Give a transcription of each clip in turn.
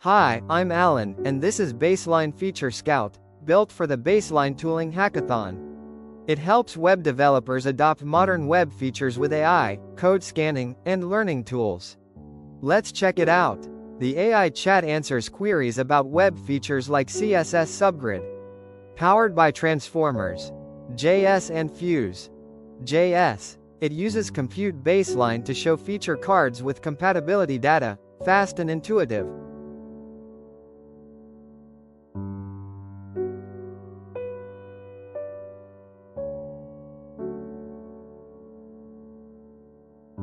Hi, I'm Alan, and this is Baseline Feature Scout, built for the Baseline Tooling Hackathon. It helps web developers adopt modern web features with AI, code scanning, and learning tools. Let's check it out. The AI chat answers queries about web features like CSS subgrid. Powered by Transformers, JS and Fuse. JS. It uses Compute Baseline to show feature cards with compatibility data, fast and intuitive.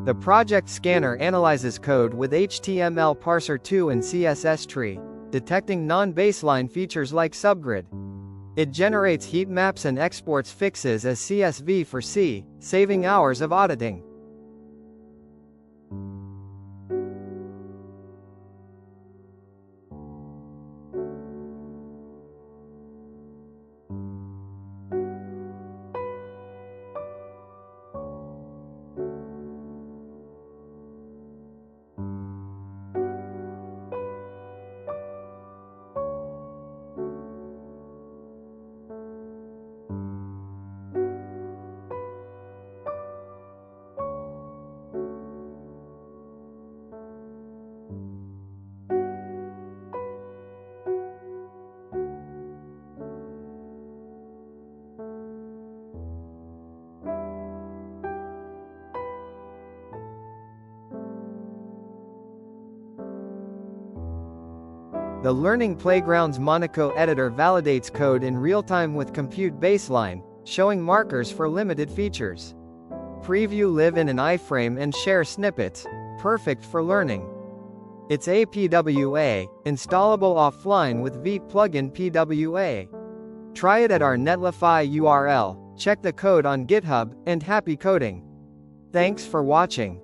The project scanner analyzes code with HTML parser 2 and CSS tree, detecting non-baseline features like subgrid. It generates heat maps and exports fixes as CSV for C, saving hours of auditing. The Learning Playground's Monaco editor validates code in real time with Compute Baseline, showing markers for limited features. Preview live in an iframe and share snippets, perfect for learning. It's APWA, installable offline with Vite plugin PWA. Try it at our Netlify URL, check the code on GitHub, and happy coding. Thanks for watching.